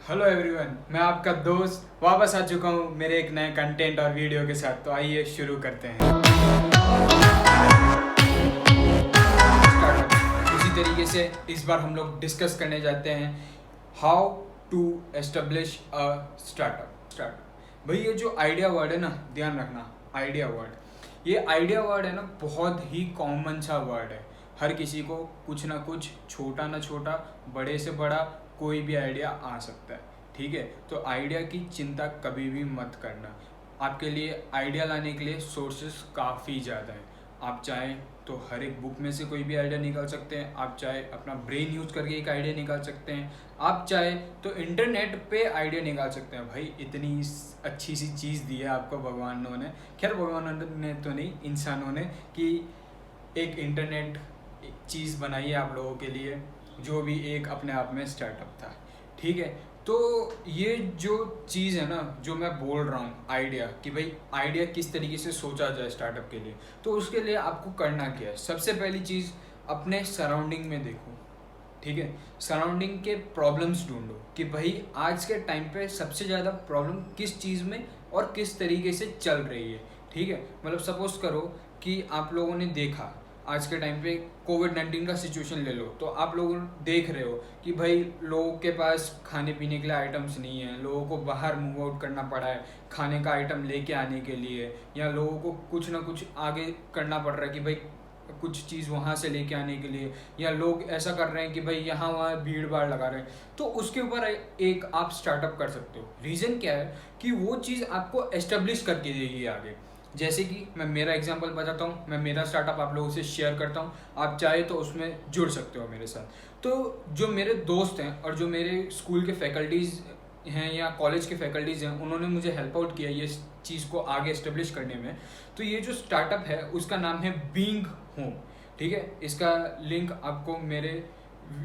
Hello everyone, मैं आपका दोस्त वापस आ चुका हूँ मेरे एक नए कंटेंट और वीडियो के साथ। तो आइए शुरू करते हैं। उसी तरीके से इस बार हम लोग डिस्कस करने जाते हैं how to establish a startup. भाई ये जो आइडिया वर्ड है ना, ध्यान रखना, आइडिया वर्ड, ये आइडिया वर्ड है ना, बहुत ही कॉमन सा वर्ड है। हर किसी को कुछ ना कुछ, छोटा ना छोटा, बड़े से बड़ा कोई भी आइडिया आ सकता है। ठीक है, तो आइडिया की चिंता कभी भी मत करना। आपके लिए आइडिया लाने के लिए सोर्सेस काफ़ी ज़्यादा है। आप चाहें तो हर एक बुक में से कोई भी आइडिया निकाल सकते हैं, आप चाहे अपना ब्रेन यूज़ करके एक आइडिया निकाल सकते हैं, आप चाहे तो इंटरनेट पे आइडिया निकाल सकते हैं। भाई इतनी अच्छी सी चीज़ दी है आपको भगवानों ने, खैर भगवानों ने तो नहीं, इंसानों ने, कि एक इंटरनेट चीज़ बनाई है आप लोगों के लिए, जो भी एक अपने आप में स्टार्टअप था। ठीक है, तो ये जो चीज़ है ना, जो मैं बोल रहा हूँ आइडिया, कि भाई आइडिया किस तरीके से सोचा जाए स्टार्टअप के लिए, तो उसके लिए आपको करना क्या है। सबसे पहली चीज़, अपने सराउंडिंग में देखो। ठीक है, सराउंडिंग के प्रॉब्लम्स ढूंढो कि भाई आज के टाइम पे सबसे ज़्यादा प्रॉब्लम किस चीज़ में और किस तरीके से चल रही है। ठीक है, मतलब सपोज करो कि आप लोगों ने देखा आज के टाइम पे कोविड-19 का सिचुएशन ले लो, तो आप लोग देख रहे हो कि भाई लोगों के पास खाने पीने के लिए आइटम्स नहीं है, लोगों को बाहर मूव आउट करना पड़ा है खाने का आइटम लेके आने के लिए, या लोगों को कुछ ना कुछ आगे करना पड़ रहा है कि भाई कुछ चीज़ वहाँ से लेके आने के लिए, या लोग ऐसा कर रहे हैं कि भाई यहाँ वहाँ भीड़ भाड़ लगा रहे हैं। तो उसके ऊपर एक आप स्टार्टअप कर सकते हो। रीज़न क्या है कि वो चीज़ आपको एस्टेब्लिश करके देगी आगे। जैसे कि मैं मेरा एग्जांपल बताता हूँ, मैं मेरा स्टार्टअप आप लोगों से शेयर करता हूँ, आप चाहे तो उसमें जुड़ सकते हो मेरे साथ। तो जो मेरे दोस्त हैं और जो मेरे स्कूल के फैकल्टीज़ हैं या कॉलेज के फैकल्टीज़ हैं, उन्होंने मुझे हेल्प आउट किया ये चीज़ को आगे एस्टेब्लिश करने में। तो ये जो स्टार्टअप है उसका नाम है बीइंग होम। ठीक है, इसका लिंक आपको मेरे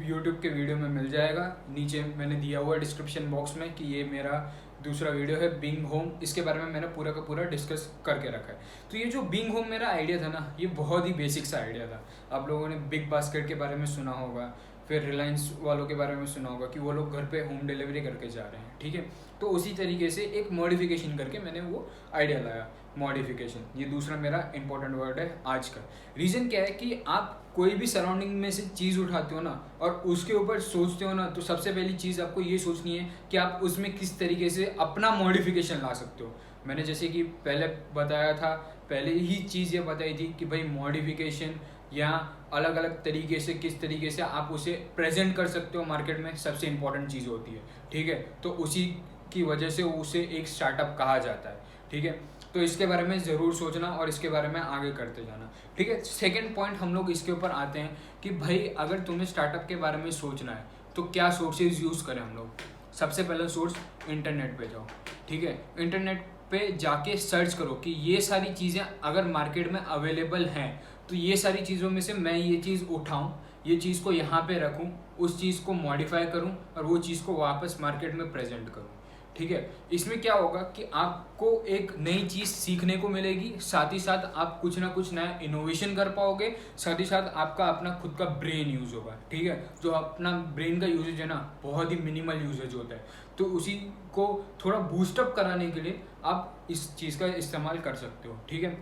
यूट्यूब के वीडियो में मिल जाएगा, नीचे मैंने दिया हुआ है डिस्क्रिप्शन बॉक्स में कि ये मेरा दूसरा वीडियो है बीइंग होम। इसके बारे में मैंने पूरा का पूरा डिस्कस करके रखा है। तो ये जो बीइंग होम मेरा आइडिया था ना, ये बहुत ही बेसिक सा आइडिया था। आप लोगों ने बिग बास्केट के बारे में सुना होगा, फिर रिलायंस वालों के बारे में सुना होगा कि वो लोग घर पे होम डिलीवरी करके जा रहे हैं। ठीक है, तो उसी तरीके से एक मॉडिफिकेशन करके मैंने वो आइडिया लाया। मॉडिफिकेशन, ये दूसरा मेरा इंपॉर्टेंट वर्ड है आज का। रीज़न क्या है कि आप कोई भी सराउंडिंग में से चीज़ उठाते हो ना और उसके ऊपर सोचते हो ना, तो सबसे पहली चीज़ आपको ये सोचनी है कि आप उसमें किस तरीके से अपना मॉडिफिकेशन ला सकते हो। मैंने जैसे कि पहले बताया था, पहले ही चीज़ ये बताई थी कि भाई मॉडिफिकेशन या अलग अलग तरीके से किस तरीके से आप उसे प्रेजेंट कर सकते हो मार्केट में, सबसे इंपॉर्टेंट चीज़ होती है। ठीक है, तो उसी की वजह से उसे एक स्टार्टअप कहा जाता है। ठीक है, तो इसके बारे में ज़रूर सोचना और इसके बारे में आगे करते जाना। ठीक है, सेकंड पॉइंट हम लोग इसके ऊपर आते हैं कि भाई अगर तुम्हें स्टार्टअप के बारे में सोचना है तो क्या सोर्सेज यूज़ करें हम लोग। सबसे पहला सोर्स, इंटरनेट पे जाओ। ठीक है, इंटरनेट पे जाके सर्च करो कि ये सारी चीज़ें अगर मार्केट में अवेलेबल हैं तो ये सारी चीज़ों में से मैं ये चीज़ उठाऊँ, ये चीज़ को यहाँ पे रखूँ, उस चीज़ को मॉडिफाई करूँ और वो चीज़ को वापस मार्केट में प्रेजेंट करूँ। ठीक है, इसमें क्या होगा कि आपको एक नई चीज़ सीखने को मिलेगी, साथ ही साथ आप कुछ ना कुछ नया इनोवेशन कर पाओगे, साथ ही साथ आपका अपना खुद का ब्रेन यूज़ होगा। ठीक है, जो अपना ब्रेन का यूजेज है ना, बहुत ही मिनिमल यूजेज होता है, तो उसी को थोड़ा बूस्टअप कराने के लिए आप इस चीज़ का इस्तेमाल कर सकते हो। ठीक है,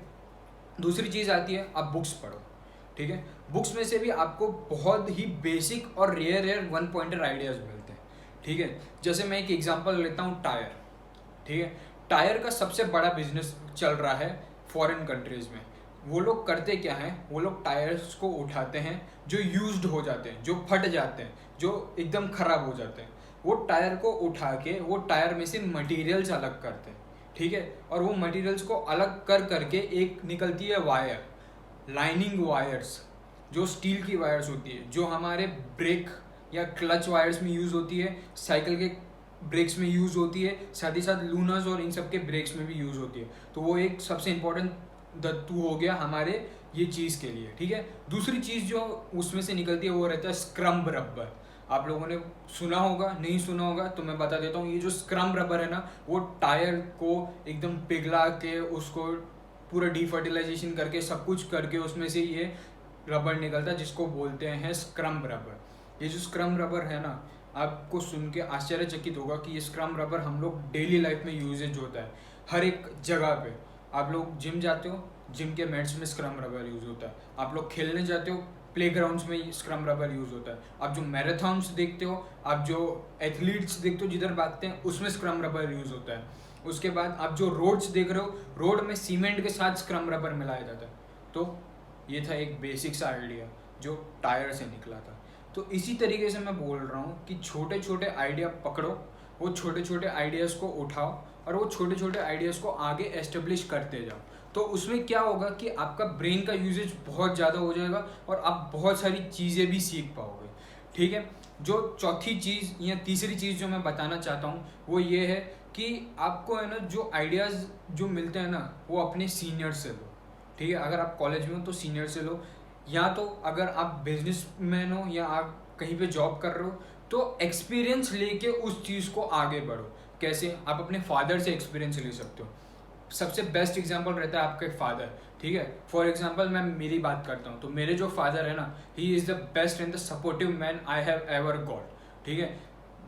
दूसरी चीज़ आती है, आप बुक्स पढ़ो। ठीक है, बुक्स में से भी आपको बहुत ही बेसिक और रेयर वन पॉइंटर आइडियाज़ मिलते हैं। ठीक है, जैसे मैं एक एग्जांपल लेता हूँ, टायर। ठीक है, टायर का सबसे बड़ा बिजनेस चल रहा है फॉरेन कंट्रीज़ में। वो लोग करते क्या हैं, वो लोग टायर्स को उठाते हैं जो यूज्ड हो जाते हैं, जो फट जाते हैं, जो एकदम ख़राब हो जाते हैं, वो टायर को उठा के वो टायर में से मटेरियल्स अलग करते हैं। ठीक है, और वो मटेरियल्स को अलग कर करके एक निकलती है वायर, लाइनिंग वायर्स, जो स्टील की वायर्स होती है, जो हमारे ब्रेक या क्लच वायर्स में यूज़ होती है, साइकिल के ब्रेक्स में यूज़ होती है, साथ ही साथ लूनर्स और इन सब के ब्रेक्स में भी यूज़ होती है। तो वो एक सबसे इम्पोर्टेंट धातु हो गया हमारे ये चीज़ के लिए। ठीक है, दूसरी चीज़ जो उसमें से निकलती है वो रहता है स्क्रम रबर। आप लोगों ने सुना होगा, नहीं सुना होगा तो मैं बता देता हूँ। ये जो स्क्रम रबर है ना, वो टायर को एकदम पिघला के उसको पूरा डिफर्टिलाइजेशन करके सब कुछ करके उसमें से ये रबर निकलता है, जिसको बोलते हैं स्क्रम रबर। ये जो स्क्रम रबर है ना, आपको सुन के आश्चर्यचकित होगा कि ये स्क्रम रबर हम लोग डेली लाइफ में यूजेज होता है हर एक जगह पे। आप लोग जिम जाते हो, जिम के मैट्स में स्क्रम रबर यूज़ होता है। आप लोग खेलने जाते हो, प्लेग्राउंड्स में स्क्रम रबर यूज़ होता है। आप जो मैराथन्स देखते हो, आप जो एथलीट्स देखते हो जिधर भागते हैं, उसमें स्क्रम रबर यूज़ होता है। उसके बाद आप जो रोड्स देख रहे हो, रोड में सीमेंट के साथ स्क्रम रबर मिलाया जाता है। तो ये था एक बेसिक सा आइडिया जो टायर से निकला था। तो इसी तरीके से मैं बोल रहा हूँ कि छोटे छोटे आइडिया पकड़ो, वो छोटे छोटे आइडियाज़ को उठाओ और वो छोटे छोटे आइडियाज़ को आगे एस्टेब्लिश करते जाओ। तो उसमें क्या होगा कि आपका ब्रेन का यूजेज बहुत ज़्यादा हो जाएगा और आप बहुत सारी चीज़ें भी सीख पाओगे। ठीक है, जो चौथी चीज़ या तीसरी चीज़ जो मैं बताना चाहता हूँ वो ये है कि आपको है ना जो आइडियाज़ जो मिलते हैं ना वो अपने सीनियर से लो। ठीक है, अगर आप कॉलेज में हो तो सीनियर से लो, या तो अगर आप बिजनेसमैन हो या आप कहीं पे जॉब कर रहे हो तो एक्सपीरियंस लेके उस चीज़ को आगे बढ़ो। कैसे? आप अपने फादर से एक्सपीरियंस ले सकते हो। सबसे बेस्ट एग्जांपल रहता है आपके फादर। ठीक है, फॉर एग्जांपल मैं मेरी बात करता हूँ तो मेरे जो फादर है ना, he is the best and the supportive man I have ever got. ठीक है,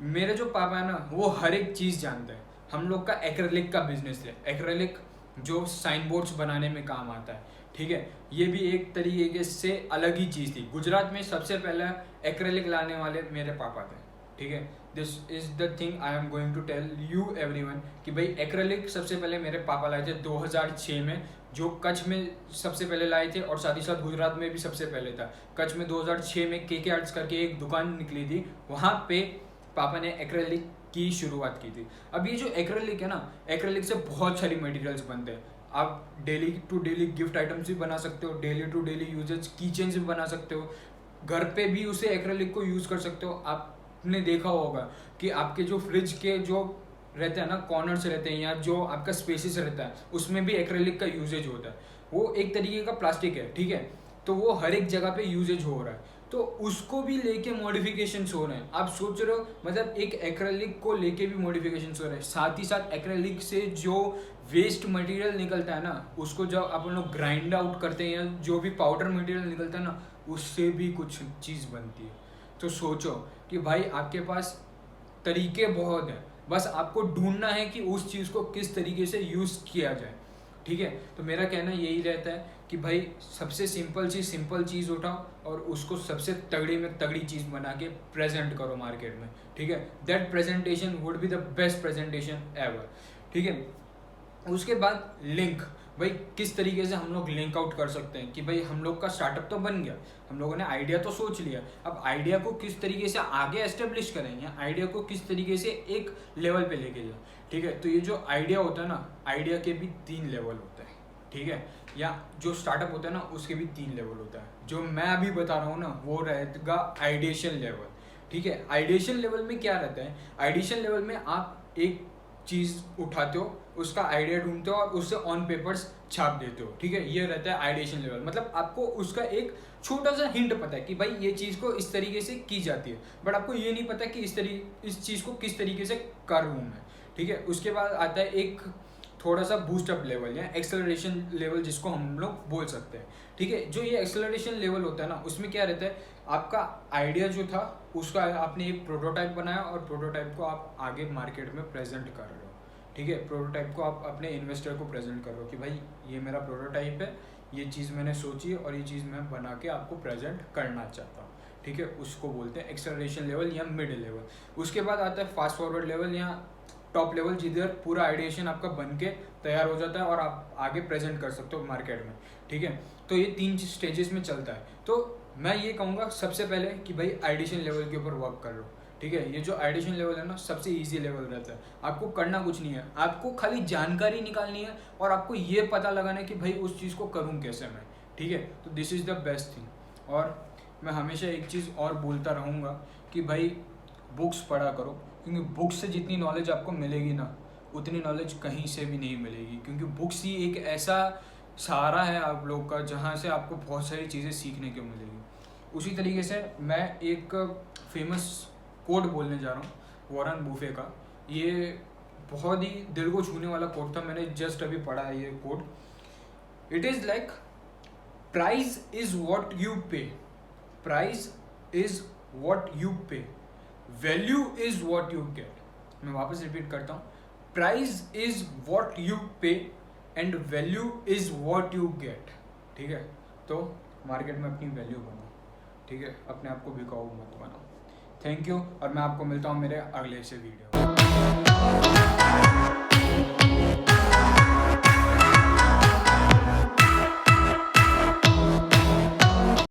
मेरे जो पापा है ना वो हर एक चीज़ जानते हैं। हम लोग का एक्रेलिक का बिजनेस है, एक्रेलिक जो साइन बोर्ड्स बनाने में काम आता है। ठीक है, ये भी एक तरीके से अलग ही चीज़ थी। गुजरात में सबसे पहले एक्रेलिक लाने वाले मेरे पापा थे। ठीक है, this is the thing I am going to tell you everyone कि भाई एक्रेलिक सबसे पहले मेरे पापा लाए थे 2006 में, जो कच्छ में सबसे पहले लाए थे और साथ ही साथ गुजरात में भी सबसे पहले था। कच्छ में 2006 में के आर्ट्स करके एक दुकान निकली थी, वहाँ पे पापा ने एक्रेलिक की शुरुआत की थी। अब ये जो एक्रेलिक है ना, एक्रेलिक से बहुत सारी मटेरियल्स बनते हैं। आप daily to daily gift items भी बना सकते हो, डेली टू डेली यूजेज की चेन्स भी बना सकते हो, घर पे भी उसे एक्रेलिक को यूज़ कर सकते हो। आपने देखा होगा कि आपके जो फ्रिज के जो रहते हैं ना, कॉर्नर्स रहते हैं या जो आपका स्पेसिस रहता है उसमें भी एक्रेलिक का यूजेज होता है। वो एक तरीके का प्लास्टिक है। ठीक है, तो वो हर एक जगह पे यूजेज हो रहा है, तो उसको भी लेके मॉडिफिकेशंस हो रहे हैं। आप सोच रहे हो मतलब एक एक्रेलिक को लेके भी मॉडिफिकेशंस हो रहे हैं। साथ ही साथ एक्रेलिक से जो वेस्ट मटेरियल निकलता है ना, उसको जब अपन लोग ग्राइंड आउट करते हैं या जो भी पाउडर मटेरियल निकलता है ना, उससे भी कुछ चीज़ बनती है। तो सोचो कि भाई आपके पास तरीके बहुत हैं, बस आपको ढूंढना है कि उस चीज़ को किस तरीके से यूज़ किया जाए। ठीक है, तो मेरा कहना यही रहता है कि भाई सबसे सिंपल चीज़ उठाओ और उसको सबसे तगड़ी में तगड़ी चीज़ बना के प्रेजेंट करो मार्केट में। ठीक है, that presentation would be the best presentation ever. ठीक है, उसके बाद लिंक, भाई किस तरीके से हम लोग लिंक आउट कर सकते हैं कि भाई हम लोग का स्टार्टअप तो बन गया, हम लोगों ने आइडिया तो सोच लिया, अब आइडिया को किस तरीके से आगे एस्टेब्लिश करेंगे, आइडिया को किस तरीके से एक लेवल पे लेके जाए। ठीक है, तो ये जो आइडिया होता है ना, आइडिया के भी 3 लेवल होते हैं। ठीक है, या जो स्टार्टअप होता है ना उसके भी 3 लेवल होता है। जो मैं अभी बता रहा हूँ ना वो रहेगा आइडिएशन लेवल। ठीक है, आइडिएशन लेवल में क्या रहता है? आइडिएशन लेवल में आप एक चीज़ उठाते हो, उसका आइडिया ढूंढते हो और उससे ऑन पेपर्स छाप देते हो। ठीक है, ये रहता है आइडिएशन लेवल। मतलब आपको उसका एक छोटा सा हिंट पता है कि भाई ये चीज़ को इस तरीके से की जाती है, बट आपको ये नहीं पता कि इस चीज़ को किस तरीके से करूँ मैं। ठीक है, उसके बाद आता है एक थोड़ा सा बूस्टअप लेवल या एक्सेलरेशन लेवल जिसको हम लोग बोल सकते हैं। ठीक है, जो ये एक्सेलरेशन लेवल होता है ना, उसमें क्या रहता है, आपका आइडिया जो था उसका आपने एक प्रोटोटाइप बनाया और प्रोटोटाइप को आप आगे मार्केट में प्रेजेंट कर रहे हो। ठीक है, प्रोटोटाइप को आप अपने इन्वेस्टर को प्रेजेंट कर रहे हो कि भाई ये मेरा प्रोटोटाइप है, ये चीज़ मैंने सोची है और ये चीज़ मैं बना के आपको प्रेजेंट करना चाहता हूँ। ठीक है, उसको बोलते हैं एक्सेलरेशन लेवल या मिड लेवल। उसके बाद आता है फास्ट फॉरवर्ड लेवल या टॉप लेवल, जिधर पूरा आइडिएशन आपका बन के तैयार हो जाता है और आप आगे प्रेजेंट कर सकते हो मार्केट में। ठीक है, तो ये 3 स्टेजेस में चलता है। तो मैं ये कहूँगा सबसे पहले कि भाई आइडिएशन लेवल के ऊपर वर्क कर लो। ठीक है, ये जो आइडिएशन लेवल है ना सबसे इजी लेवल रहता है। आपको करना कुछ नहीं है, आपको खाली जानकारी निकालनी है और आपको ये पता लगाना है कि भाई उस चीज़ को करूँ कैसे मैं। ठीक है, तो this is the best thing. और मैं हमेशा एक चीज़ और बोलता रहूँगा कि भाई बुक्स पढ़ा करो, क्योंकि बुक्स से जितनी नॉलेज आपको मिलेगी ना उतनी नॉलेज कहीं से भी नहीं मिलेगी, क्योंकि बुक्स ही एक ऐसा सहारा है आप लोग का जहाँ से आपको बहुत सारी चीज़ें सीखने को मिलेगी। उसी तरीके से मैं एक फेमस कोट बोलने जा रहा हूँ वॉरेन बुफे का। ये बहुत ही दिल को छूने वाला कोट था, मैंने जस्ट अभी पढ़ा है ये quote. It is like price is what you pay, price is what you pay, value is what you get. मैं वापस रिपीट करता हूँ, price is what you pay and value is what you get. ठीक है, तो market में अपनी value बनाओ, ठीक है, अपने आप को बिकाऊ मत बनाओ। थैंक यू, और मैं आपको मिलता हूँ मेरे अगले से वीडियो।